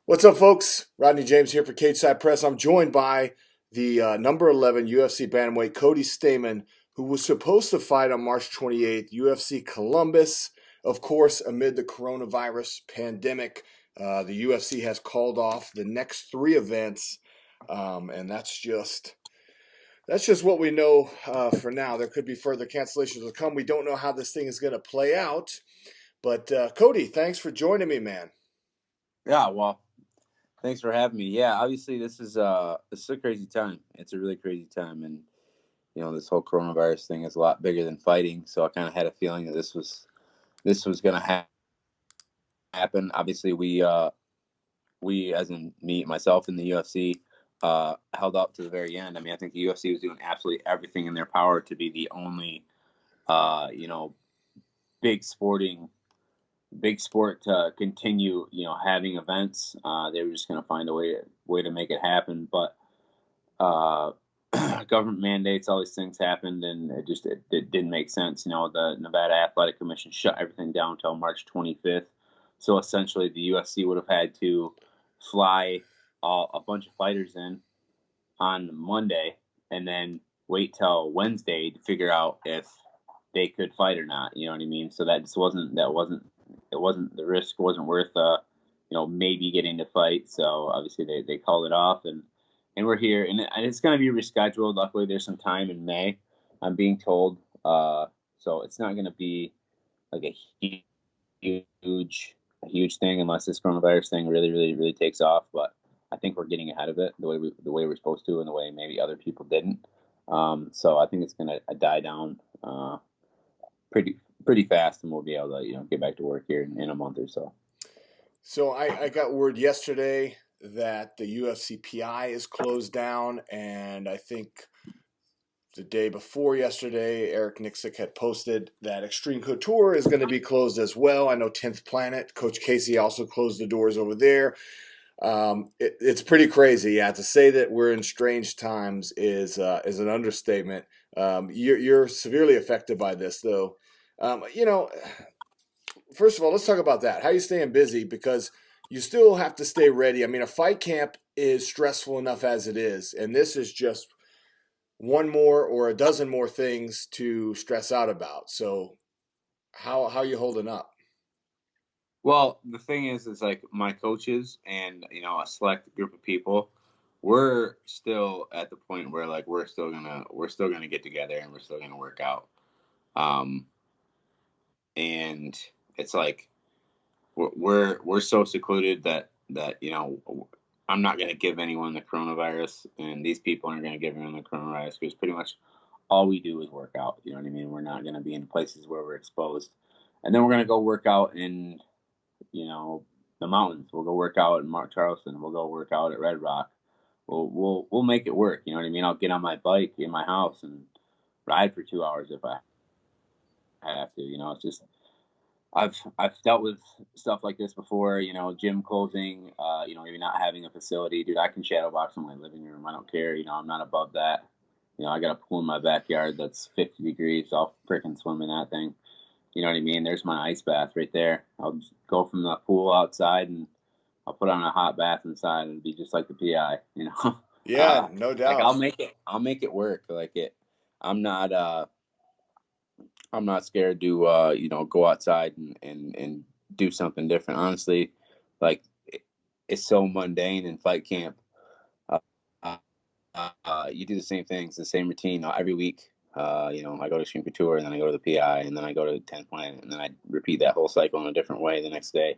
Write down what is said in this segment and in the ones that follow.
What's up, folks? Rodney James here for Cage Side Press. I'm joined by the number 11 UFC Bantamweight Cody Stamann, who was supposed to fight on March 28th, UFC Columbus. Of course, amid the coronavirus pandemic, the UFC has called off the next three events, and that's just what we know for now. There could be further cancellations to come. We don't know how this thing is going to play out, but Cody, thanks for joining me, man. Yeah, well, thanks for having me. Yeah, obviously this is a crazy time. It's a really crazy time, and this whole coronavirus thing is a lot bigger than fighting. So I kind of had a feeling that this was going to happen. Obviously, we as in me, myself, and the UFC held up to the very end. I mean, I think the UFC was doing absolutely everything in their power to be the only big sport to continue, having events. They were just going to find a way to make it happen. But government mandates, all these things happened, and it didn't make sense. The Nevada Athletic Commission shut everything down until March 25th. So essentially, the UFC would have had to fly a bunch of fighters in on Monday and then wait till Wednesday to figure out if they could fight or not. You know what I mean? So that just wasn't the risk wasn't worth maybe getting to fight. So obviously they called it off, and we're here, and it's going to be rescheduled. Luckily, there's some time in May, I'm being told. So it's not going to be like a huge thing unless this coronavirus thing really, really, really takes off. But I think we're getting ahead of it the way we're supposed to, and the way maybe other people didn't. So I think it's going to die down pretty fast, and we'll be able to get back to work here in a month or so. So I got word yesterday that the UFC PI is closed down, and I think the day before yesterday, Eric Nixick had posted that Extreme Couture is going to be closed as well. I know 10th Planet, Coach Casey also closed the doors over there. It's pretty crazy. Yeah, to say that we're in strange times is an understatement. You're severely affected by this, though. First of all, let's talk about that. How are you staying busy? Because you still have to stay ready. I mean, a fight camp is stressful enough as it is, and this is just one more or a dozen more things to stress out about. So how are you holding up? Well, the thing is like my coaches and a select group of people, we're still at the point where like we're still gonna get together and we're still gonna work out. And it's like we're so secluded that I'm not going to give anyone the coronavirus, and these people aren't going to give anyone the coronavirus, because pretty much all we do is work out. You know what I mean? We're not going to be in places where we're exposed, and then we're going to go work out in the mountains. We'll go work out in Mount Charleston. We'll go work out at Red Rock. We'll make it work. You know what I mean? I'll get on my bike in my house and ride for 2 hours if I have to. It's just I've dealt with stuff like this before. Gym closing. Maybe not having a facility. Dude, I can shadow box in my living room. I don't care. I'm not above that. I got a pool in my backyard that's 50 degrees. I'll frickin' swim in that thing. You know what I mean? There's my ice bath right there. I'll just go from the pool outside and I'll put on a hot bath inside, and it'll be just like the PI. Yeah, no doubt. Like I'll make it work. Like it. I'm not scared to go outside and do something different. Honestly, like it's so mundane in fight camp. You do the same things, the same routine every week. I go to Extreme Couture, and then I go to the PI, and then I go to 10th Planet, and then I repeat that whole cycle in a different way the next day.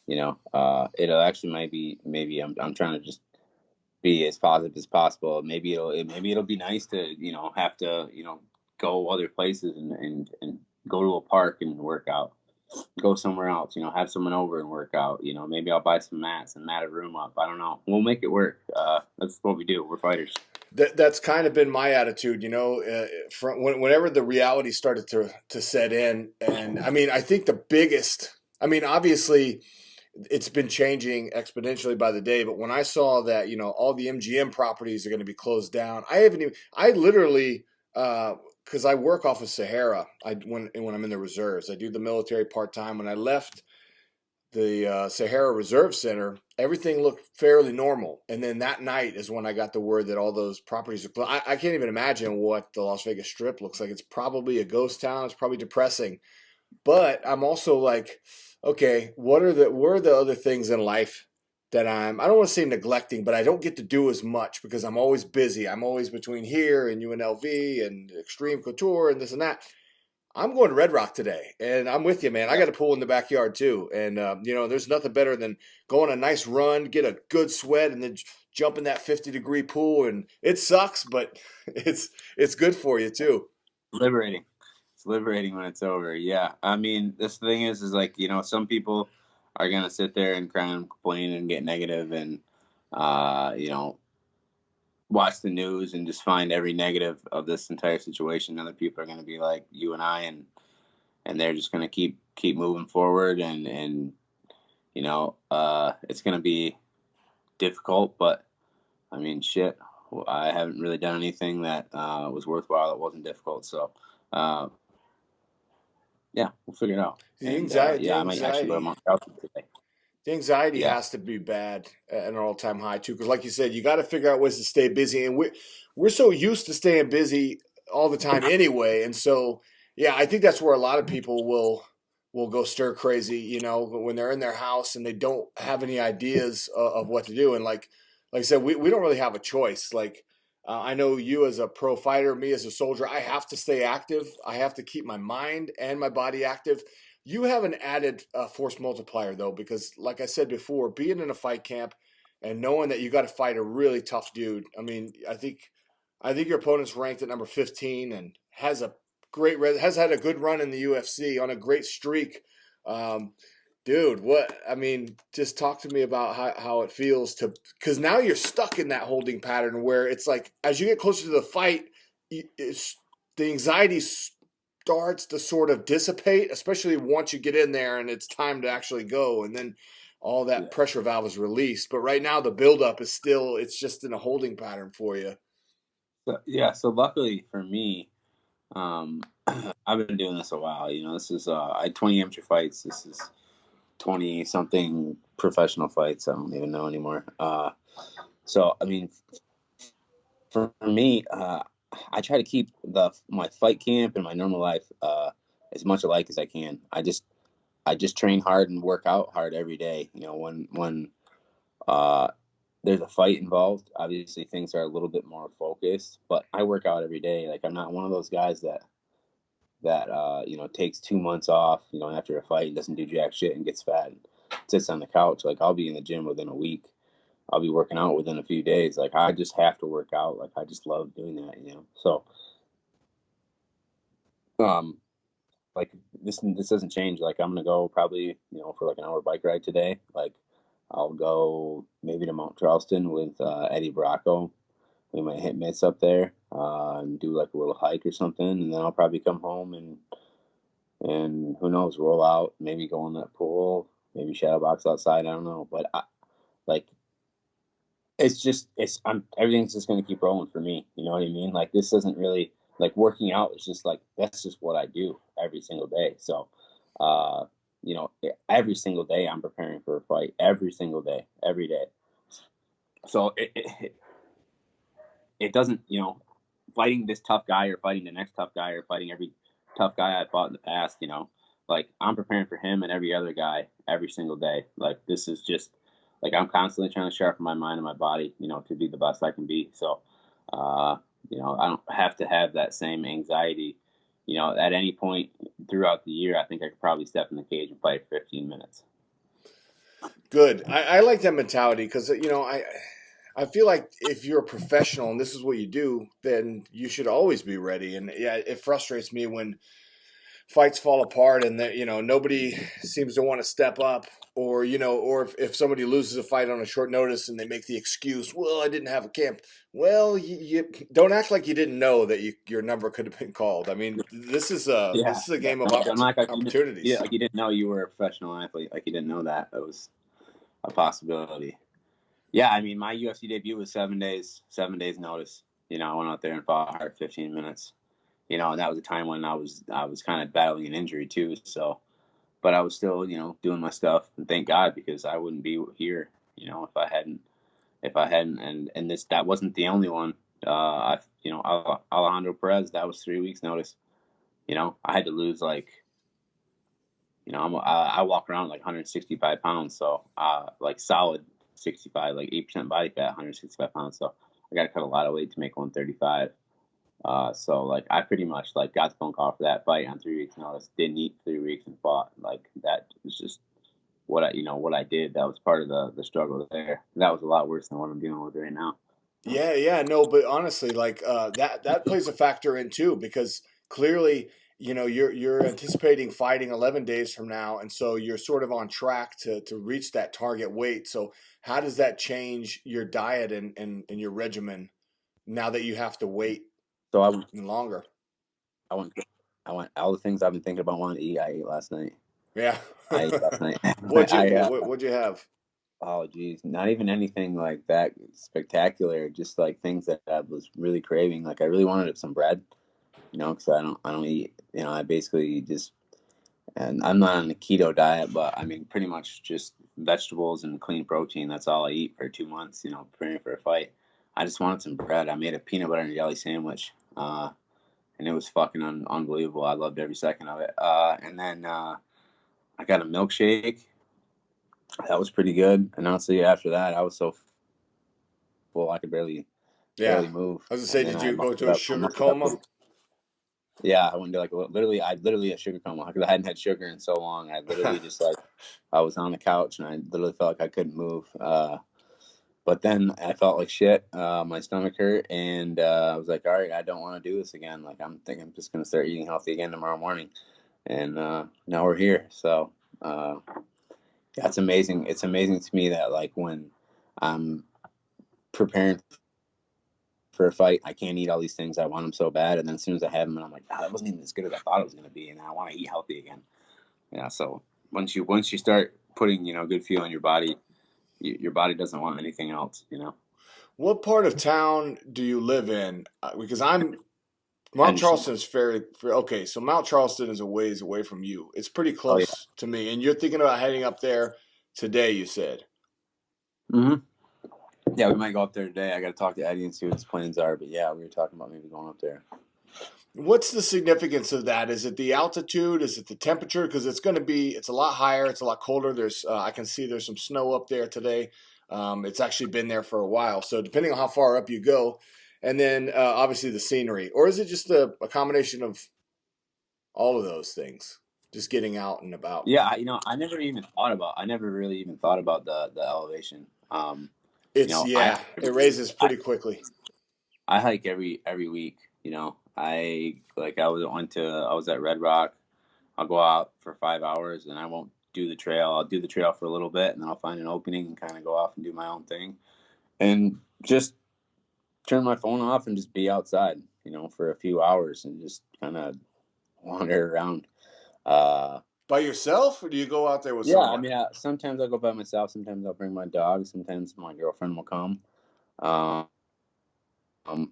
It'll actually maybe I'm trying to just be as positive as possible. Maybe it'll be nice to have to go other places and go to a park and work out. Go somewhere else, have someone over and work out. Maybe I'll buy some mats and mat a room up. I don't know. We'll make it work. That's what we do. We're fighters. That's kind of been my attitude, whenever the reality started to set in. And I mean, I think obviously it's been changing exponentially by the day, but when I saw that, all the MGM properties are going to be closed down, I literally because I work off of Sahara. When I'm in the reserves, I do the military part time. When I left the Sahara Reserve Center, everything looked fairly normal. And then that night is when I got the word that all those properties are. I can't even imagine what the Las Vegas Strip looks like. It's probably a ghost town. It's probably depressing. But I'm also like, okay, what are the other things in life that I don't want to say neglecting, but I don't get to do as much because I'm always busy. I'm always between here and UNLV and Extreme Couture and this and that. I'm going to Red Rock today, and I'm with you, man. I got a pool in the backyard too, and there's nothing better than going a nice run, get a good sweat, and then jump in that 50-degree pool. And it sucks, but it's good for you too. Liberating. It's liberating when it's over. Yeah. I mean, this thing is like, some people are going to sit there and cry and complain and get negative and, watch the news and just find every negative of this entire situation. Other people are going to be like you and I, and they're just going to keep moving forward. And it's going to be difficult, but I mean, shit, I haven't really done anything that was worthwhile. That wasn't difficult. So, yeah, we'll figure it out. The And anxiety, I might actually go to Mount Charleston today. the anxiety Yeah. has to be bad at an all-time high too, because like you said, you got to figure out ways to stay busy, and we're so used to staying busy all the time anyway, and so yeah, I think that's where a lot of people will go stir crazy, when they're in their house and they don't have any ideas of what to do, and like I said, we don't really have a choice. Like I know you as a pro fighter, me as a soldier, I have to stay active. I have to keep my mind and my body active. You have an added force multiplier though, because like I said before, being in a fight camp and knowing that you got to fight a really tough dude. I mean, I think your opponent's ranked at number 15 and has had a good run in the UFC on a great streak. Um, Dude, just talk to me about how it feels because now you're stuck in that holding pattern where it's like as you get closer to the fight, the anxiety starts to sort of dissipate, especially once you get in there and it's time to actually go, and then all that pressure valve is released. But right now, the buildup is still, it's just in a holding pattern for you. So luckily for me, I've been doing this a while. This is I had 20 amateur fights. This is 20 something professional fights. I don't even know anymore. So I mean, for me, I try to keep my fight camp and my normal life as much alike as I can. I just train hard and work out hard every day. When there's a fight involved, obviously things are a little bit more focused. But I work out every day. Like I'm not one of those guys that takes 2 months off, after a fight, doesn't do jack shit and gets fat and sits on the couch. Like I'll be in the gym within a week. I'll be working out within a few days. Like I just have to work out. Like I just love doing that, So, like this doesn't change. Like I'm gonna go probably, for like an hour bike ride today. Like I'll go maybe to Mount Charleston with Eddie Bracco. We might hit mitts up there and do like a little hike or something, and then I'll probably come home and who knows, roll out, maybe go in that pool, maybe shadow box outside. I don't know, but everything's just gonna keep rolling for me. You know what I mean? Like this doesn't really like working out. It's just like that's just what I do every single day. So, every single day I'm preparing for a fight. Every single day, every day. So it doesn't, fighting this tough guy or fighting the next tough guy or fighting every tough guy I fought in the past, like I'm preparing for him and every other guy every single day. Like this is just like I'm constantly trying to sharpen my mind and my body, to be the best I can be. So, I don't have to have that same anxiety, at any point throughout the year. I think I could probably step in the cage and fight for 15 minutes. Good. I like that mentality because, I feel like if you're a professional and this is what you do, then you should always be ready. And yeah, it frustrates me when fights fall apart and that, nobody seems to want to step up or, or if somebody loses a fight on a short notice and they make the excuse, well, I didn't have a camp. Well, you don't act like you didn't know that your number could have been called. I mean, this is a game of opportunities. Yeah, like you didn't know you were a professional athlete. Like you didn't know that was a possibility. Yeah, I mean, my UFC debut was 7 days notice. I went out there and fought hard 15 minutes. And that was a time when I was kind of battling an injury too. So, but I was still, doing my stuff, and thank God, because I wouldn't be here, if I hadn't, and that wasn't the only one. Alejandro Perez, that was 3 weeks notice. I had to lose like, I walk around like 165 pounds, so like solid 65, like 8% body fat, 165 pounds. So I got to cut a lot of weight to make 135. So like I pretty much like got the phone call for that fight on 3 weeks notice. Didn't eat 3 weeks and fought. Like that was just what I did. That was part of the struggle there. That was a lot worse than what I'm dealing with right now. Yeah, no, but honestly, like that plays a factor in too, because clearly, you're anticipating fighting 11 days from now, and so you're sort of on track to reach that target weight. So how does that change your diet and your regimen now that you have to wait So longer? I went I went all the things I've been thinking about wanting to eat. I ate last night. Yeah. I ate last night. What'd you I what'd you have? Oh geez, not even anything like that spectacular. Just like things that I was really craving. Like I really wanted some bread, because I don't eat. I basically just, and I'm not on a keto diet, but I mean pretty much just vegetables and clean protein. That's all I eat for 2 months. Preparing for a fight. I just wanted some bread. I made a peanut butter and jelly sandwich, and it was fucking unbelievable. I loved every second of it. And then I got a milkshake. That was pretty good. And honestly, after that, I was so full I could barely Yeah. move. I was gonna say, And then did I you go to muscled a up. I sugar muscled up. coma? Yeah, I went to like literally a sugar coma because I hadn't had sugar in so long. I literally just like I was on the couch and I literally felt like I couldn't move. But then I felt like shit. My stomach hurt, and I was like, all right, I don't want to do this again. Like I'm thinking I'm just gonna start eating healthy again tomorrow morning. And now we're here. So that's amazing. It's amazing to me that like when I'm preparing for a fight, I can't eat all these things. I want them so bad, and then as soon as I have them, and I'm like, that wasn't even as good as I thought it was going to be, and I want to eat healthy again. Yeah. So once you start putting good fuel in your body, your body doesn't want anything else. What part of town do you live in? Because Mount Henderson. Charleston is okay. So Mount Charleston is a ways away from you. It's pretty Oh yeah. close to me, and you're thinking about heading up there today. You said. Mm-hmm. Yeah, we might go up there today. I got to talk to Eddie and see what his plans are. But yeah, we were talking about maybe going up there. What's the significance of that? Is it the altitude? Is it the temperature? Because it's a lot higher. It's a lot colder. I can see there's some snow up there today. It's actually been there for a while. So depending on how far up you go, and then obviously the scenery, or is it just a combination of all of those things? Just getting out and about. Yeah, I never really even thought about the elevation. I It raises pretty quickly. I hike every week. I was at Red Rock. I'll go out for 5 hours and I won't do the trail. I'll do the trail for a little bit and then I'll find an opening and kind of go off and do my own thing and just turn my phone off and just be outside, for a few hours and just kind of wander around. By yourself, or do you go out there with Yeah, I someone? mean, sometimes I'll go by myself. Sometimes I'll bring my dog. Sometimes my girlfriend will come. Um,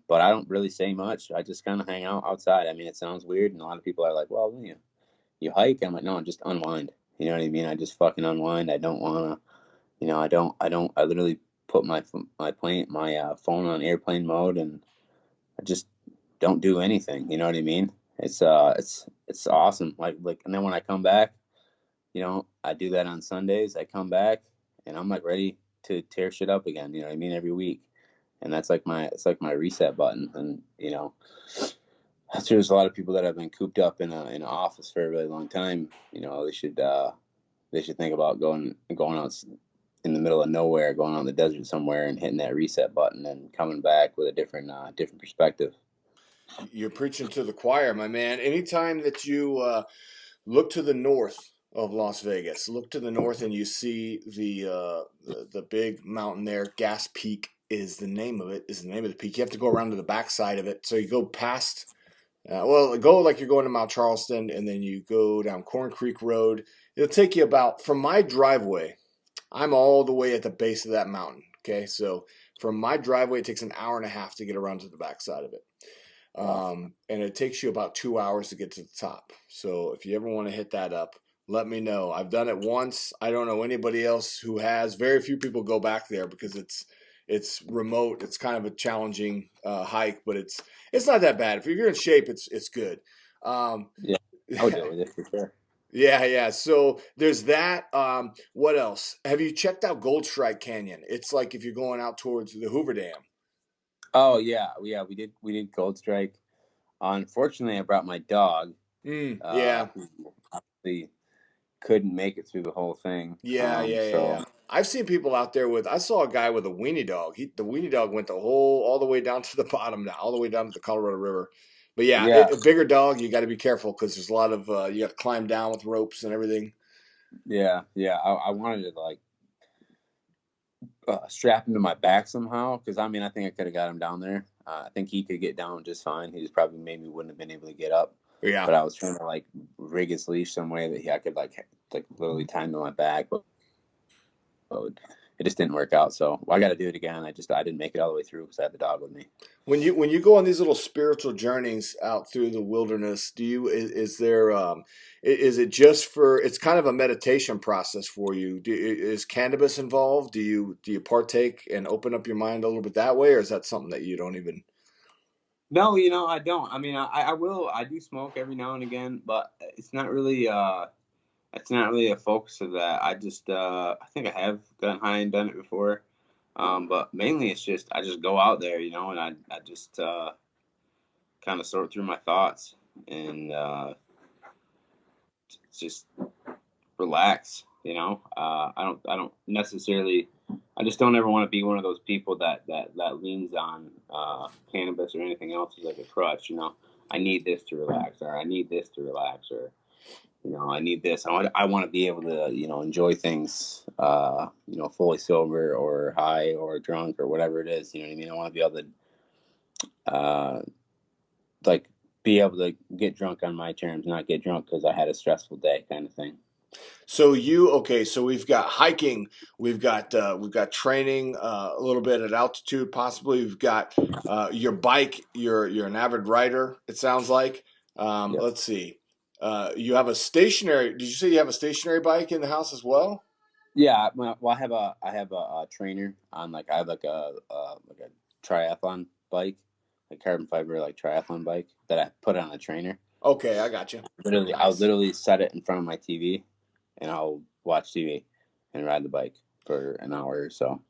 but I don't really say much. I just kind of hang out outside. I mean, it sounds weird, and a lot of people are like, "Well, you hike?" I'm like, "No, just unwind." You know what I mean? I just fucking unwind. I don't wanna, I literally put my phone on airplane mode, and I just don't do anything. You know what I mean? It's awesome. And then when I come back, I do that on Sundays. I come back, and I'm like ready to tear shit up again. You know what I mean? Every week, and it's like my reset button. And there's a lot of people that have been cooped up in an office for a really long time. They should think about going out in the middle of nowhere, going out in the desert somewhere, and hitting that reset button and coming back with a different perspective. You're preaching to the choir, my man. Anytime that you look to the north of Las Vegas, look to the north, and you see the big mountain there. Gas Peak is the name of it. Is the name of the peak. You have to go around to the backside of it. So you go past. Go like you're going to Mount Charleston, and then you go down Corn Creek Road. It'll take you about from my driveway. I'm all the way at the base of that mountain. Okay, so from my driveway, it takes an hour and a half to get around to the backside of it. Wow. And it takes you about 2 hours to get to the top. So if you ever want to hit that up, let me know. I've done it once. I don't know anybody else who has. Very few people go back there because it's remote. It's kind of a challenging hike, but it's not that bad. If you're in shape, it's good. Um, Yeah, I would do it with it for sure. yeah, yeah. So there's that. What else? Have you checked out Gold Strike Canyon? It's like if you're going out towards the Hoover Dam. Oh yeah, yeah. We did Cold Strike. Unfortunately, I brought my dog, Yeah, who obviously couldn't make it through the whole thing. yeah, yeah, yeah, So yeah. I've seen people out there with. I saw a guy with a weenie dog. The weenie dog went all the way down to the bottom now, all the way down to the Colorado River. But yeah, yeah, a bigger dog, you got to be careful because there's a lot of you got to climb down with ropes and everything. yeah, yeah. I wanted to like strap him to my back somehow because I mean I think I could have got him down there. I think he could get down just fine. He just probably maybe wouldn't have been able to get up. Yeah. But I was trying to like rig his leash some way that I could like literally tie him to my back, but it just didn't work out. So I got to do it again. I didn't make it all the way through because I had the dog with me. When you go on these little spiritual journeys out through the wilderness, is there is it just for it's kind of a meditation process for you? Is cannabis involved? Do you partake and open up your mind a little bit that way, or is that something that you don't even? No, I don't. I mean, I will. I do smoke every now and again, but it's not really a focus of that. I just I think I have gotten high and done it before. But mainly it's just I just go out there, and I just kind of sort through my thoughts and just relax. I don't necessarily. I just don't ever want to be one of those people that leans on cannabis or anything else as like a crutch. I need this to relax, or I need this to relax, or I need this. I want to be able to enjoy things fully sober or high or drunk or whatever it is. You know what I mean? I want to be able to like be able to get drunk on my terms, not get drunk because I had a stressful day, kind of thing. So okay? So we've got hiking, we've got training a little bit at altitude, possibly. We've got your bike. You're an avid rider. It sounds like. Yep. Let's see. You have a stationary. Did you say you have a stationary bike in the house as well? Yeah. Well, I have a trainer on I have like a triathlon bike, like carbon fiber like triathlon bike that I put on a trainer. Okay, I got you. I'll Nice. literally set it in front of my TV, and I'll watch TV and ride the bike for an hour or so.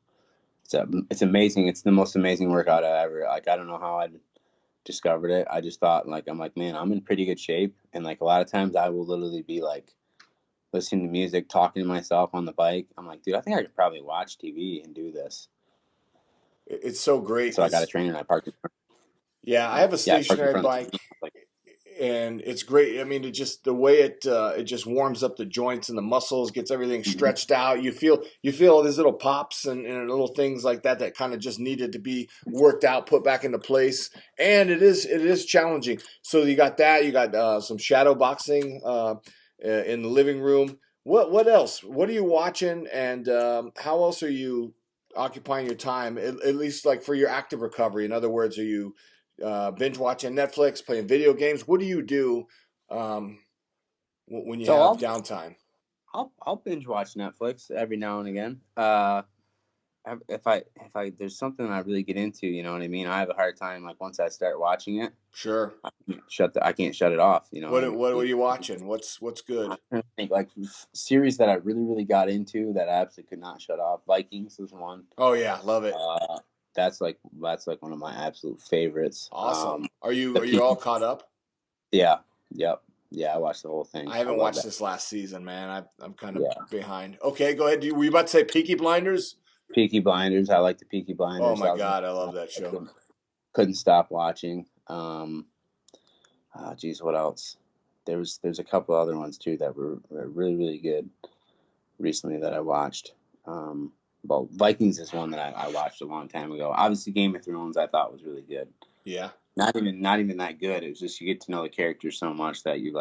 It's amazing. It's the most amazing workout I ever. Like I don't know how I discovered it. I just thought I'm like, man, I'm in pretty good shape, and like a lot of times I will literally be like listening to music, talking to myself on the bike. I'm like, dude, I think I could probably watch TV and do this. It's so great. So I got a trainer and I parked. Yeah, I have a Yeah, I parked in stationary front of the bike, TV. Like, and it's great. I mean, it just the way it just warms up the joints and the muscles, gets everything mm-hmm. stretched out. You feel all these little pops and little things like that kind of just needed to be worked out, put back into place. And it is challenging. So you got that. You got some shadow boxing in the living room. What else? What are you watching? And how else are you occupying your time? At least like for your active recovery. In other words, are you binge watching Netflix, playing video games? What do you do um, when you so have I'll downtime? I'll binge watch Netflix every now and again. If I there's something I really get into, you know what I mean. I have a hard time once I start watching it, Sure. I can't shut it off. You know, What are you watching? What's I'm good? trying to think series that I really really got into that I absolutely could not shut off. Vikings is one. Oh yeah, love it. Uh, that's one of my absolute favorites. Awesome. Are you The are you Peaky, all caught up? yeah, yep, yeah. I watched the whole thing. I I haven't love watched that. this last season, man. I'm kind of Yeah, behind. Okay, go ahead. Were you about to say Peaky Blinders? Peaky Blinders. I like the Peaky Oh Blinders. my That was God, I love one that I show. couldn't stop watching. Geez, what else? There's a couple other ones too that were really really good recently that I watched. Well, Vikings is one that I watched a long time ago. Obviously, Game of Thrones I thought was really good. Yeah. Not even that good. It was just you get to know the characters so much that you're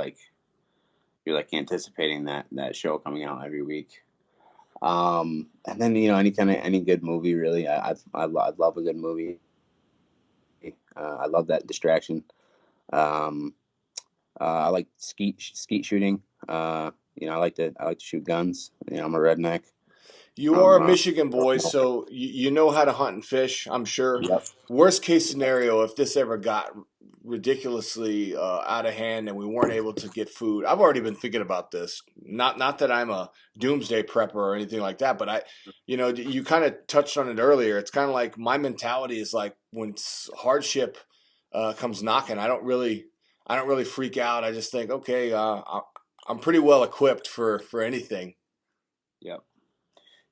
anticipating that show coming out every week. And then any good movie really. I love a good movie. I love that distraction. I like skeet shooting. I like to shoot guns. I'm a redneck. You are a Michigan boy, so you know how to hunt and fish, I'm sure. Yep. Worst case scenario, if this ever got ridiculously out of hand and we weren't able to get food, I've already been thinking about this. Not that I'm a doomsday prepper or anything like that, but you kind of touched on it earlier. It's kind of like my mentality is like when hardship comes knocking, I don't really freak out. I just think, okay, I'm pretty well equipped for anything. Yep.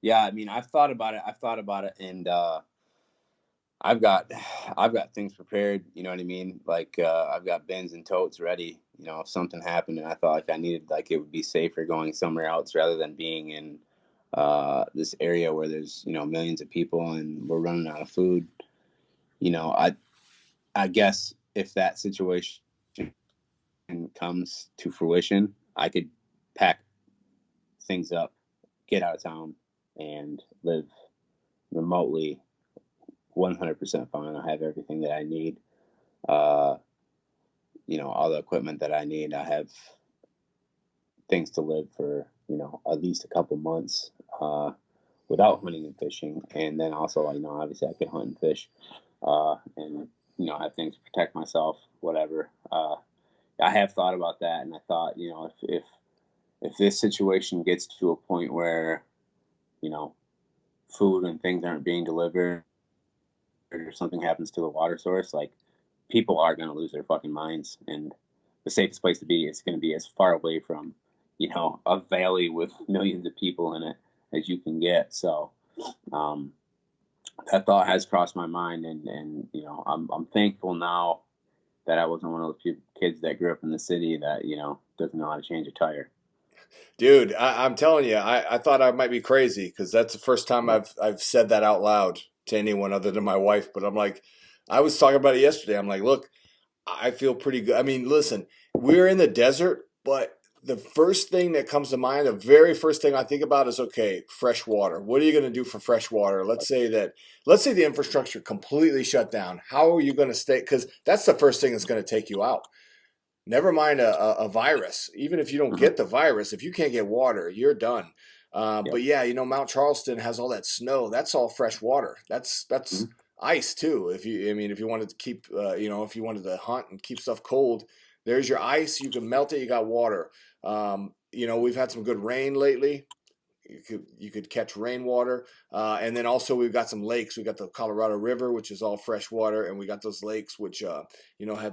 Yeah, I mean, I've thought about it, and I've got things prepared. You know what I mean? Like I've got bins and totes ready. If something happened and I thought like I needed, like it would be safer going somewhere else rather than being in this area where there's millions of people and we're running out of food. I guess if that situation comes to fruition, I could pack things up, get out of town, and live remotely 100% fine. I have everything that I need. All the equipment that I need. I have things to live for, at least a couple months without hunting and fishing. And then also, obviously I could hunt and fish and, have things to protect myself, whatever. I have thought about that. And I thought, if this situation gets to a point where, food and things aren't being delivered, or something happens to a water source, like people are going to lose their fucking minds. And the safest place to be is going to be as far away from, a valley with millions of people in it as you can get. So, that thought has crossed my mind, and I'm thankful now that I wasn't one of those kids that grew up in the city that doesn't know how to change a tire. Dude, I'm telling you, I thought I might be crazy because that's the first time I've said that out loud to anyone other than my wife. But I'm like, I was talking about it yesterday. I'm like, look, I feel pretty good. I mean, listen, we're in the desert, but the first thing that comes to mind, the very first thing I think about is, okay, fresh water. What are you going to do for fresh water? Let's say the infrastructure completely shut down. How are you going to stay? Because that's the first thing that's going to take you out. Never mind a virus. Even if you don't get the virus, if you can't get water, you're done. But yeah, Mount Charleston has all that snow. That's all fresh water. That's ice too. If you wanted to keep, if you wanted to hunt and keep stuff cold, there's your ice. You can melt it. You got water. We've had some good rain lately. You could catch rainwater, and then also we've got some lakes. We got the Colorado River, which is all fresh water, and we got those lakes, which have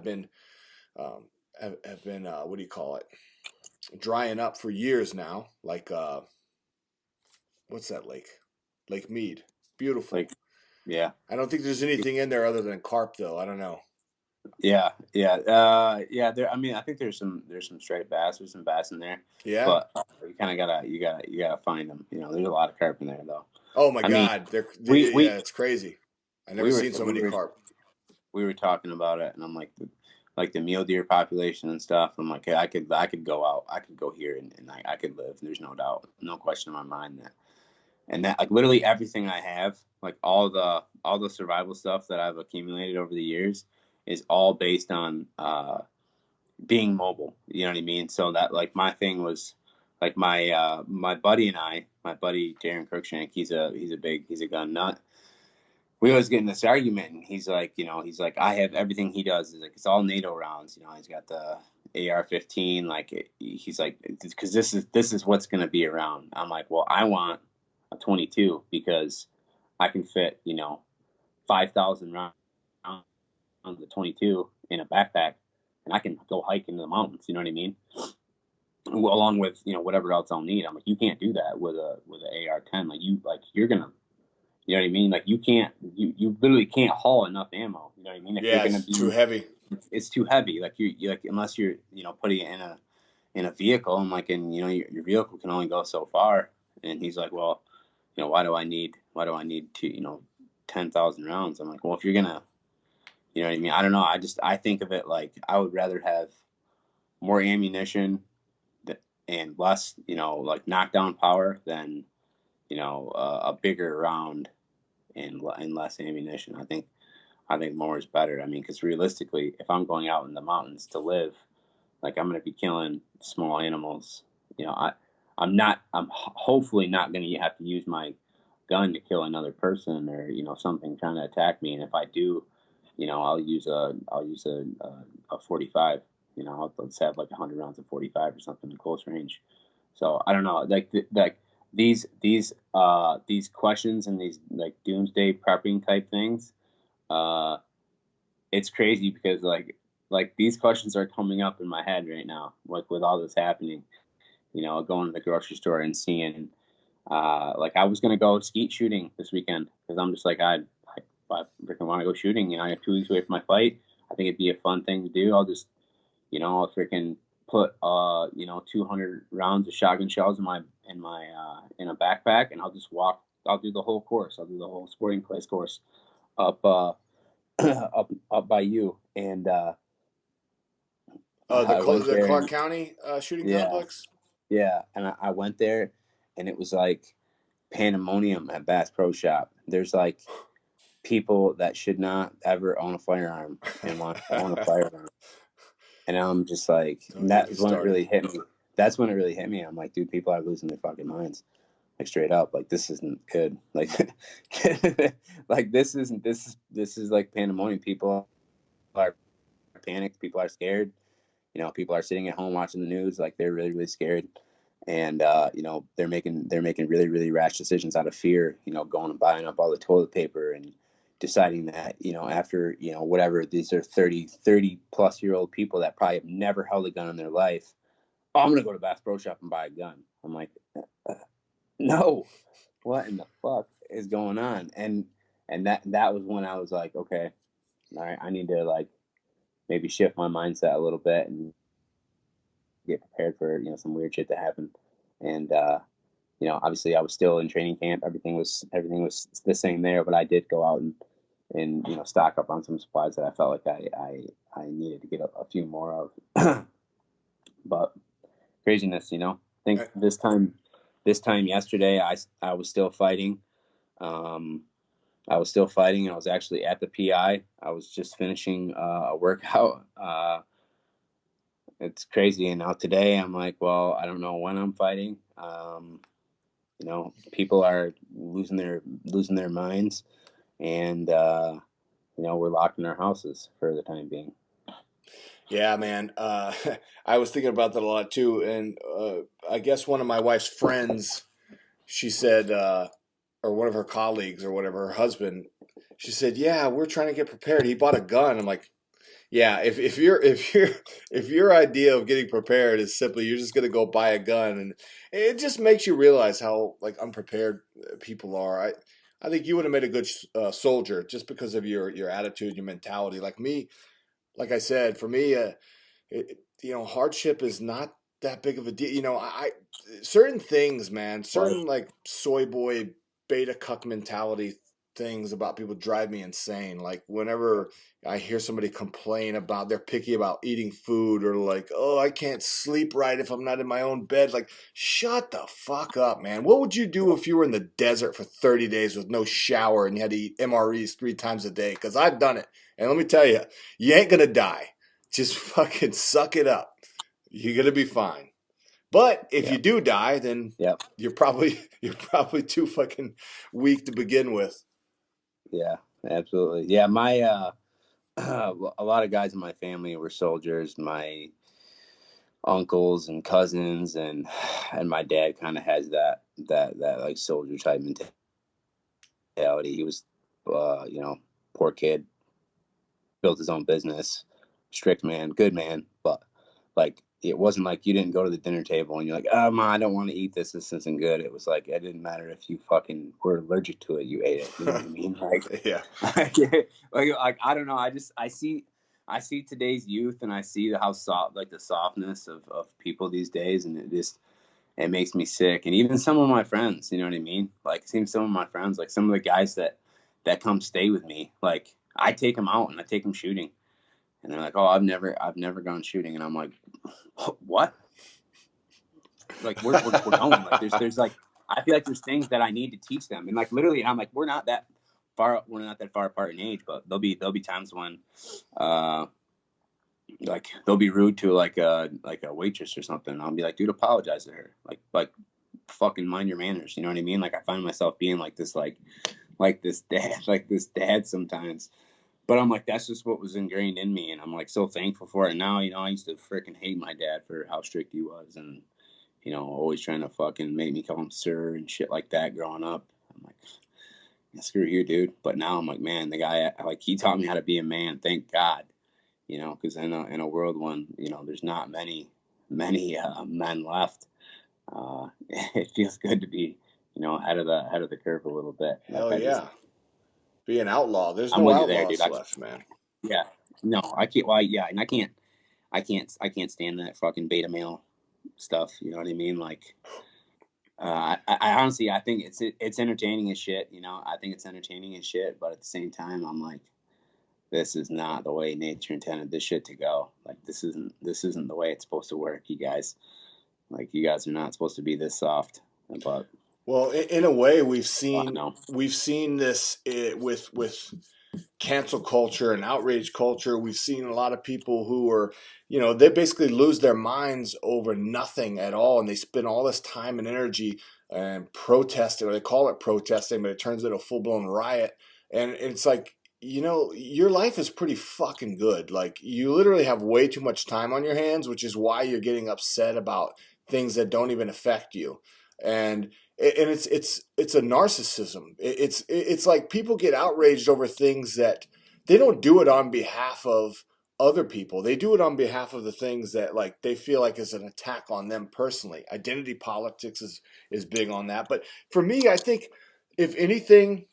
been have been what do you call it, drying up for years now. Like what's that lake? Lake Mead, beautiful. Yeah. I don't think there's anything in there other than carp, though. I don't know. Yeah. There. I mean, I think there's some straight bass. There's some bass in there. Yeah. But you kind of gotta find them. There's a lot of carp in there though. Oh my God, it's crazy. I never seen so many carp. We were talking about it, and I'm like the mule deer population and stuff. I'm like, hey, I could go out. I could go here and I could live. There's no doubt, no question in my mind that. And that, like, literally everything I have, like all the survival stuff that I've accumulated over the years is all based on being mobile. You know what I mean? So that, like, my thing was like my buddy and I, my buddy Darren Cruikshank, he's a gun nut. We always get in this argument, and he's like, I have everything he does. He's like, it's all NATO rounds. He's got the AR-15. Like, he's like, because this is what's going to be around. I'm like, well, I want a 22 because I can fit 5,000 rounds of 22 in a backpack, and I can go hike into the mountains. You know what I mean? Well, along with whatever else I'll need. I'm like, you can't do that with an AR-10. You're gonna. You know what I mean? Like, you literally can't haul enough ammo. You know what I mean? If yeah, it's too heavy. It's too heavy. Like, you like, unless you're putting it in a vehicle, and like, and your vehicle can only go so far. And he's like, well, why do I need to 10,000 rounds? I'm like, well, if you're gonna, you know what I mean? I don't know. I think of it like I would rather have more ammunition and less, like, knockdown power than a bigger round and less ammunition. I think I think more is better. I mean, because realistically, if I'm going out in the mountains to live, like I'm going to be killing small animals. You know, I'm hopefully not going to have to use my gun to kill another person or, you know, something trying to attack me. And if I do, you know, I'll use a 45. You know, let's have like 100 rounds of 45 or something in close range. So I don't know, like these questions and these like doomsday prepping type things. It's crazy because like these questions are coming up in my head right now, like with all this happening. You know, going to the grocery store and seeing, like I was gonna go skeet shooting this weekend because I'm just like I freaking want to go shooting. You know, I have 2 weeks away from my fight. I think it'd be a fun thing to do. I'll just, you know, I'll freaking put you know, 200 rounds of shotgun shells in a backpack, and I'll just walk. I'll do the whole course. I'll do the whole sporting place course up up by you. And I went the there. Clark County shooting complex. Yeah, and I went there, and it was like pandemonium at Bass Pro Shop. There's like people that should not ever own a firearm and want to own a firearm. And I'm just like, that's when it really hit me. That's when it really hit me. I'm like, dude, people are losing their fucking minds. Like straight up, like this isn't good. Like, like this is like pandemonium. People are panicked. People are scared. You know, people are sitting at home watching the news. Like they're really, really scared. And, you know, they're making really, really rash decisions out of fear, you know, going and buying up all the toilet paper and deciding that, you know, after, you know, whatever, these are 30 plus year old people that probably have never held a gun in their life. Oh, I'm going to go to Bass Pro Shop and buy a gun. I'm like, no, what in the fuck is going on? And that was when I was like, okay, all right, I need to like maybe shift my mindset a little bit and get prepared for, you know, some weird shit to happen. And you know, obviously I was still in training camp. Everything was the same there, but I did go out and you know, stock up on some supplies that I felt like I needed to get a few more of. But craziness, you know. I think this time yesterday I was still fighting. I was still fighting, and I was actually at the PI. I was just finishing a workout. It's crazy. And now today I'm like, well, I don't know when I'm fighting. You know, people are losing their minds, and you know, we're locked in our houses for the time being. Yeah, man. I was thinking about that a lot too. And I guess one of my wife's friends, she said, or one of her colleagues or whatever, her husband, she said, yeah, we're trying to get prepared. He bought a gun. I'm like, yeah, if your idea of getting prepared is simply you're just gonna go buy a gun, and it just makes you realize how like unprepared people are. I think you would have made a good soldier just because of your attitude, your mentality. Like me, like I said, for me, you know, hardship is not that big of a deal. You know, I certain things, man, certain like soy boy beta cuck mentality things about people drive me insane. Like whenever I hear somebody complain about they're picky about eating food, or like, oh, I can't sleep right if I'm not in my own bed. Like, shut the fuck up, man. What would you do if you were in the desert for 30 days with no shower and you had to eat MREs 3 times a day? Because I've done it. And let me tell you, you ain't going to die. Just fucking suck it up. You're going to be fine. But if you do die, then you're probably too fucking weak to begin with. Yeah, absolutely. Yeah, my a lot of guys in my family were soldiers. My uncles and cousins and my dad kind of has that like soldier type mentality. He was you know, poor kid, built his own business, strict man, good man, but like it wasn't like you didn't go to the dinner table and you're like, oh, Ma, I don't want to eat this. This isn't good. It was like, it didn't matter if you fucking were allergic to it. You ate it. You know what I mean? Like, yeah. like I don't know. I see today's youth, and I see how soft, like the softness of people these days. And it makes me sick. And even some of my friends, you know what I mean? Like, it seems some of my friends, like some of the guys that come stay with me, like I take them out and I take them shooting. And they're like, oh, I've never gone shooting. And I'm like, what? Like, we're going. Like, there's like, I feel like there's things that I need to teach them. And like, literally, I'm like, we're not that we're not that far apart in age, but there'll be times when like they'll be rude to like a waitress or something. And I'll be like, dude, apologize to her. Like fucking mind your manners. You know what I mean? Like I find myself being like this dad sometimes. But I'm like, that's just what was ingrained in me, and I'm like so thankful for it. Now, I used to freaking hate my dad for how strict he was, and always trying to fucking make me call him sir and shit like that growing up. I'm like, yeah, screw you, dude. But now I'm like, man, the guy, like, he taught me how to be a man. Thank God, because in a world when there's not many men left, it feels good to be ahead of the curve a little bit. Hell yeah. Be an outlaw. There's I'm no with you there, outlaws dude. left, man. Yeah. No, I can't. Well, yeah, and I can't stand that fucking beta male stuff. You know what I mean? Like, I honestly, I think it's entertaining as shit. I think it's entertaining as shit. But at the same time, I'm like, this is not the way nature intended this shit to go. Like, this isn't the way it's supposed to work, you guys. Like, you guys are not supposed to be this soft. But well, in a way, we've seen this with cancel culture and outrage culture. We've seen a lot of people who are, they basically lose their minds over nothing at all, and they spend all this time and energy and protesting, or they call it protesting, but it turns into a full-blown riot. And it's like, your life is pretty fucking good. Like, you literally have way too much time on your hands, which is why you're getting upset about things that don't even affect you. And it's a narcissism. It's like people get outraged over things that they don't do it on behalf of other people. They do it on behalf of the things that, like, they feel like is an attack on them personally. Identity politics is big on that. But for me, I think if anything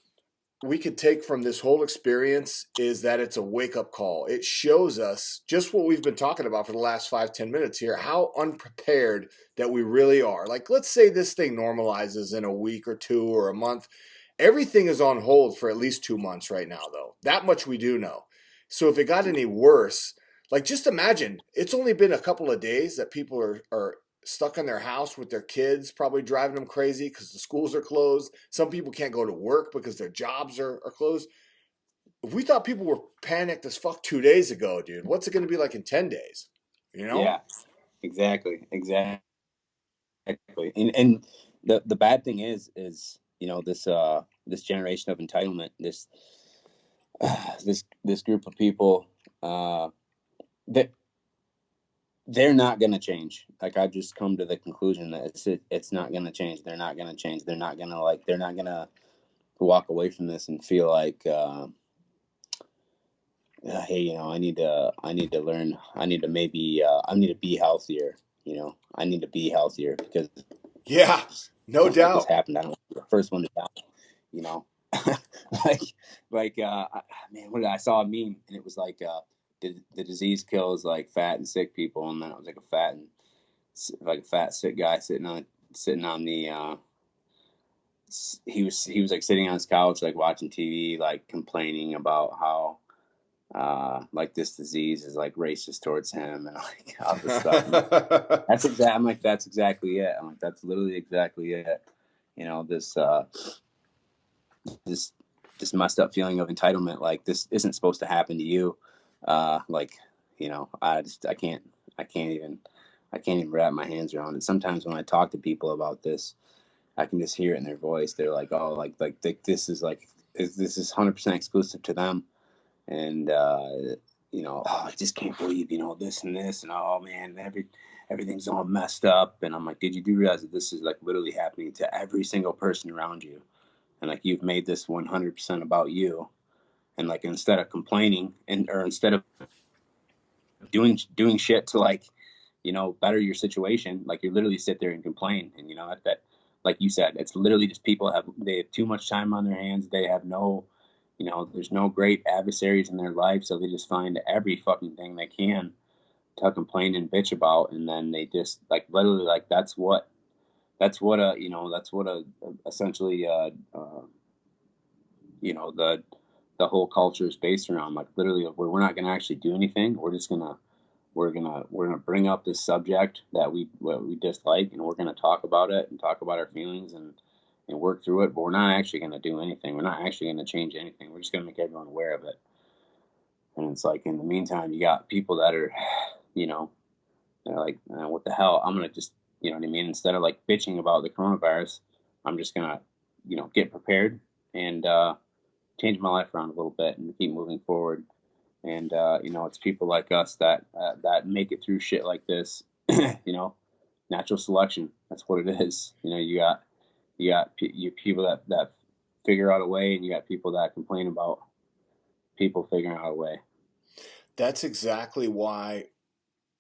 we could take from this whole experience is that it's a wake-up call. It shows us just what we've been talking about for the last 5-10 minutes here, how unprepared that we really are. Like, let's say this thing normalizes in a week or two or a month. Everything is on hold for at least 2 months right now, though. That much we do know. So if it got any worse, like, just imagine, it's only been a couple of days that people are stuck in their house with their kids, probably driving them crazy because the schools are closed. Some people can't go to work because their jobs are closed. If we thought people were panicked as fuck 2 days ago, dude, what's it going to be like in 10 days? Yeah, exactly. And the bad thing is this generation of entitlement, this group of people that they're not going to change. Like, I've just come to the conclusion that it's not going to change. They're not going to change. They're not going to walk away from this and feel like, hey, I need to learn. I need to be healthier. I need to be healthier because no doubt this happened. I don't know, the first one to die. Man, I saw a meme and it was like, the disease kills like fat and sick people, and then it was like a fat sick guy sitting on the he was like sitting on his couch, like watching TV, like complaining about how like this disease is like racist towards him and like all this stuff. I'm like, that's exactly it. I'm like, that's literally exactly it. This messed up feeling of entitlement, like this isn't supposed to happen to you. I can't even wrap my hands around it. Sometimes when I talk to people about this, I can just hear it in their voice. They're like, oh, this is 100% exclusive to them. And, oh, I just can't believe, this and this, and oh man, everything's all messed up. And I'm like, did you do realize that this is like literally happening to every single person around you? And like, you've made this 100% about you. And like, instead of complaining or instead of doing shit to like, better your situation, like you literally sit there and complain. And that like you said, it's literally just they have too much time on their hands. They have no, there's no great adversaries in their life. So they just find every fucking thing they can to complain and bitch about. And then they just like, literally, like, that's what essentially, the whole culture is based around. Like, literally, we're not going to actually do anything. We're gonna bring up this subject that we dislike, and we're gonna talk about it and talk about our feelings, and and work through it. But we're not actually going to do anything. We're not actually going to change anything. We're just going to make everyone aware of it. And it's like, in the meantime, you got people that are, you know, they're like, what the hell? I'm going to just, you know what I mean? Instead of like bitching about the coronavirus, I'm just going to, you know, get prepared and change my life around a little bit and keep moving forward. And, you know, it's people like us that make it through shit like this, you know, natural selection. That's what it is. You know, you got people that figure out a way, and you got people that complain about people figuring out a way. That's exactly why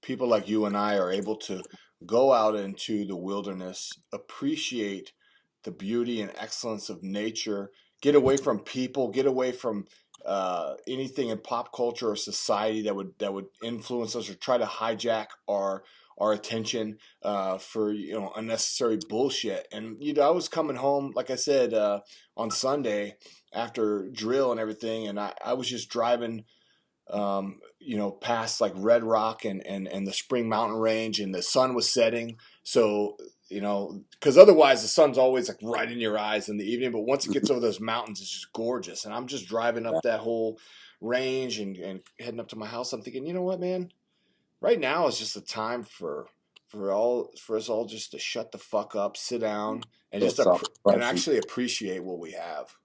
people like you and I are able to go out into the wilderness, appreciate the beauty and excellence of nature, get away from people, get away from anything in pop culture or society that would influence us or try to hijack our attention for unnecessary bullshit. And I was coming home, like I said, on Sunday after drill and everything, and I was just driving past like Red Rock and the Spring Mountain Range, and the sun was setting. So, because otherwise the sun's always like right in your eyes in the evening. But once it gets over those mountains, it's just gorgeous. And I'm just driving up that whole range and heading up to my house. I'm thinking, you know what, man? Right now is just a time for us all just to shut the fuck up, sit down, and just and actually appreciate what we have.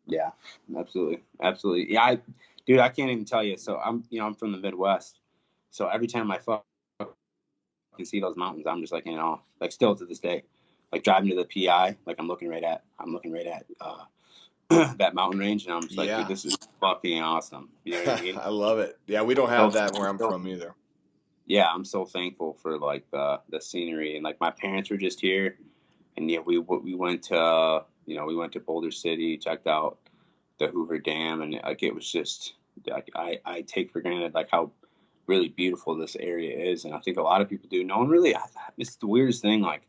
Yeah, absolutely. Absolutely. Yeah, dude, I can't even tell you. So I'm from the Midwest. So every time I can see those mountains, I'm just like, like still to this day, like driving to the PI, like I'm looking right at that mountain range, and I'm just like, dude, this is fucking awesome. You know what I mean? I love it. Yeah, we don't have that where I'm from either. Yeah, I'm so thankful for like the scenery, and like my parents were just here, and yeah, we went to we went to Boulder City, checked out the Hoover Dam, and like it was just like I take for granted like how really beautiful this area is, and I think a lot of people do. No one really. It's the weirdest thing. Like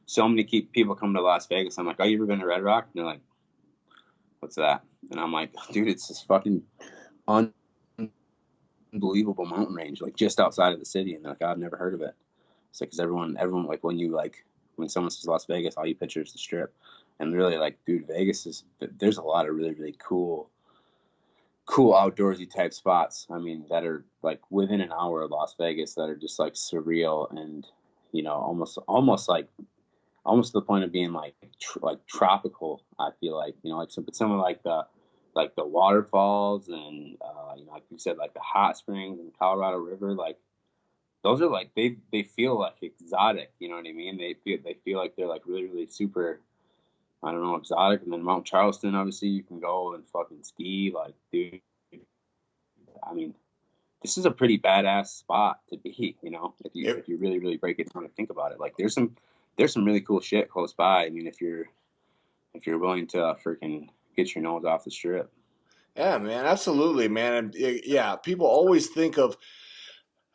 so many people come to Las Vegas. I'm like, oh, you ever been to Red Rock? And they're like, what's that? And I'm like, dude, it's this fucking unbelievable mountain range, like just outside of the city. And they're like, I've never heard of it. It's like, because everyone like when someone says Las Vegas, all you picture is the Strip. And really, like, dude, there's a lot of really, really cool outdoorsy type spots. I mean, that are like within an hour of Las Vegas that are just like surreal and, almost to the point of being like tropical. I feel like, like some of like the waterfalls and, like you said, like the hot springs and Colorado River, like those are like, they feel like exotic, you know what I mean? They feel like they're like really, really super, I don't know, exotic. And then Mount Charleston, obviously, you can go and fucking ski. Like, dude, I mean, this is a pretty badass spot to be, if you really, really break it down and think about it. Like, there's some really cool shit close by. I mean, if you're willing to freaking get your nose off the Strip. Yeah, man, absolutely, man. Yeah, people always think of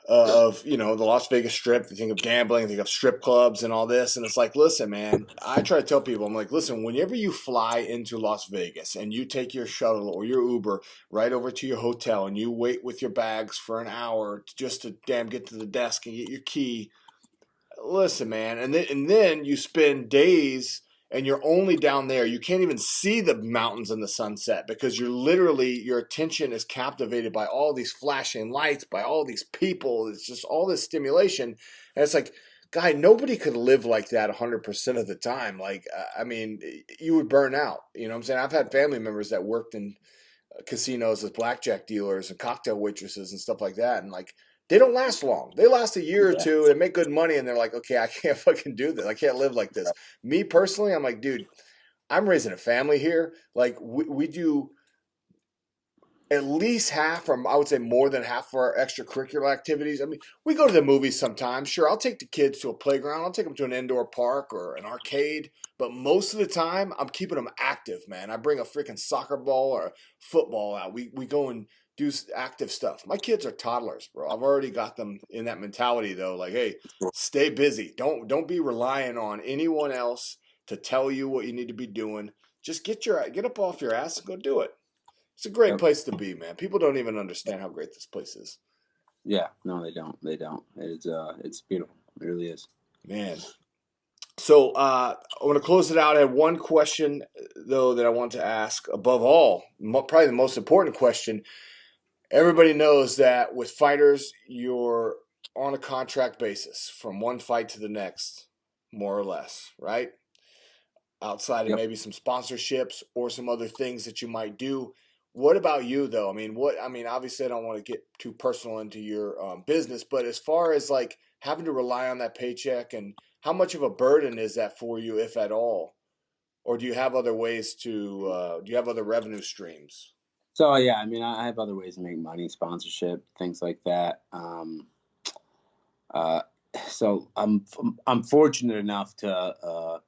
the Las Vegas Strip. They think of gambling, they think of strip clubs and all this. And it's like, listen, man, I try to tell people, I'm like, listen, whenever you fly into Las Vegas and you take your shuttle or your Uber right over to your hotel and you wait with your bags for an hour just to get to the desk and get your key, listen, man, and then you spend days and you're only down there. You can't even see the mountains and the sunset because your attention is captivated by all these flashing lights, by all these people. It's just all this stimulation. And it's like, guy, nobody could live like that 100% of the time. Like, I mean, you would burn out. You know what I'm saying? I've had family members that worked in casinos as blackjack dealers and cocktail waitresses and stuff like that. And like, they don't last long. They last a year or two and make good money. And they're like, okay, I can't fucking do this. I can't live like this. Me personally, I'm like, dude, I'm raising a family here. Like we do at least half, or I would say more than half of our extracurricular activities. I mean, we go to the movies sometimes. Sure, I'll take the kids to a playground. I'll take them to an indoor park or an arcade. But most of the time, I'm keeping them active, man. I bring a freaking soccer ball or a football out. We go and do active stuff. My kids are toddlers, bro. I've already got them in that mentality, though. Like, hey, stay busy. Don't be relying on anyone else to tell you what you need to be doing. Just get up off your ass and go do it. It's a great place to be, man. People don't even understand how great this place is. Yeah, no, they don't. They don't. It's beautiful. It really is. Man. So I want to close it out. I had one question though that I want to ask. Above all, probably the most important question. Everybody knows that with fighters, you're on a contract basis from one fight to the next, more or less, right? Outside of Yep. maybe some sponsorships or some other things that you might do. What about you, though? Obviously, I don't want to get too personal into your business, but as far as like having to rely on that paycheck, and how much of a burden is that for you, if at all? Or do you have other ways to? Do you have other revenue streams? So yeah, I mean, I have other ways to make money, sponsorship, things like that. Uh, so I'm fortunate enough to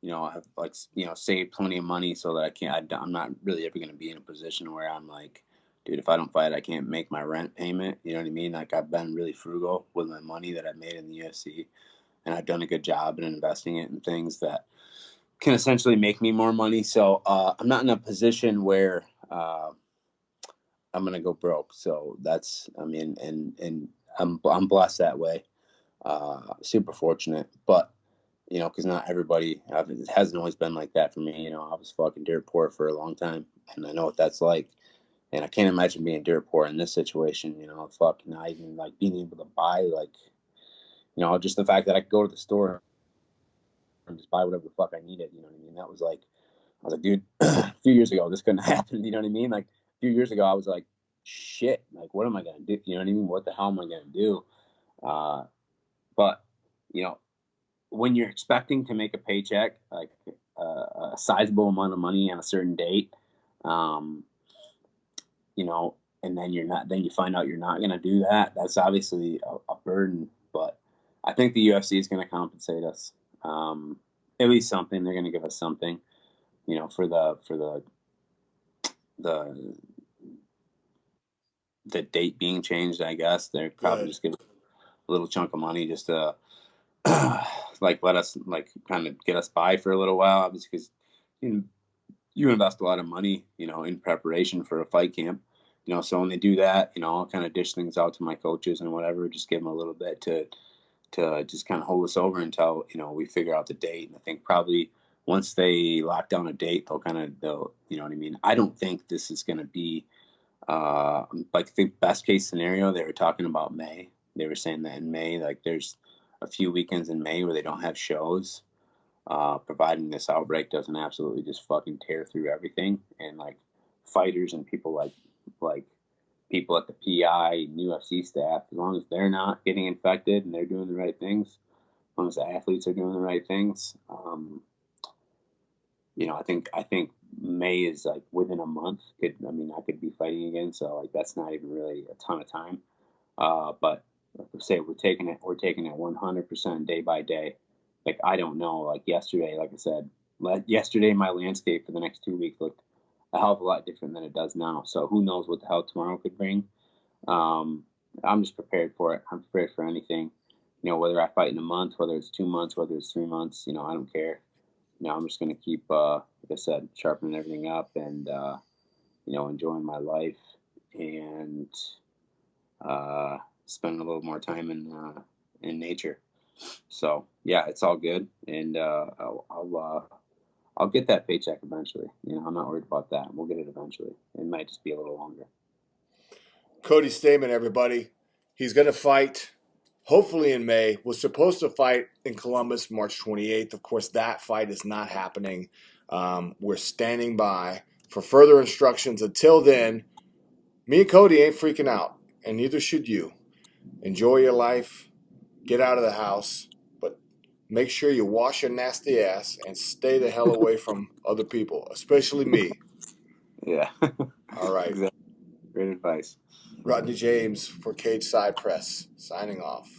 have saved plenty of money so that I'm not really ever going to be in a position where I'm like, dude, if I don't fight, I can't make my rent payment. You know what I mean? Like I've been really frugal with my money that I've made in the UFC, and I've done a good job in investing it in things that can essentially make me more money. So I'm not in a position where I'm gonna go broke. So that's, I mean, and I'm blessed that way. Super fortunate, but because not everybody, it hasn't always been like that for me. I was fucking dirt poor for a long time, and I know what that's like. And I can't imagine being dirt poor in this situation. Fucking not even like being able to buy, like, just the fact that I could go to the store and just buy whatever the fuck I needed. You know what I mean? That was like, I was like, dude, a few years ago, this couldn't happen. You know what I mean? Like a few years ago, I was like, shit, like, what am I going to do? You know what I mean? What the hell am I going to do? But, you know, when you're expecting to make a paycheck, like a sizable amount of money on a certain date, um, and then then you find out you're not going to do that. That's obviously a burden, but I think the UFC is going to compensate us. At least something. They're going to give us something, for the date being changed. I guess they're probably just give a little chunk of money just to like let us like kind of get us by for a little while, obviously, because you invest a lot of money, in preparation for a fight camp. So when they do that, I'll kind of dish things out to my coaches and whatever, just give them a little bit to just kind of hold us over until, we figure out the date. And I think probably once they lock down a date, they'll, you know what I mean? I don't think this is going to be, like the best case scenario. They were talking about May. They were saying that in May, like there's a few weekends in May where they don't have shows, providing this outbreak doesn't absolutely just fucking tear through everything. And like fighters and people like people at the PI and UFC staff, as long as they're not getting infected and they're doing the right things, as long as the athletes are doing the right things, I think May is like within a month. I could be fighting again, so like that's not even really a ton of time. But like I say, we're taking it 100% day by day. Like I don't know. Like yesterday, like I said, yesterday my landscape for the next 2 weeks looked a hell of a lot different than it does now. So who knows what the hell tomorrow could bring? I'm just prepared for it. I'm prepared for anything. Whether I fight in a month, whether it's 2 months, whether it's 3 months, I don't care. I'm just going to keep, like I said, sharpening everything up and, enjoying my life and spend a little more time in nature. So yeah, it's all good, and I'll get that paycheck eventually. I'm not worried about that. We'll get it eventually. It might just be a little longer. Cody Stamann, everybody. He's going to fight hopefully in May. Was supposed to fight in Columbus March 28th. Of course, that fight is not happening. We're standing by for further instructions. Until then, me and Cody ain't freaking out, and neither should you. Enjoy your life. Get out of the house. But make sure you wash your nasty ass and stay the hell away from other people, especially me. Yeah. All right. Exactly. Great advice. Rodney James for Cage Side Press, signing off.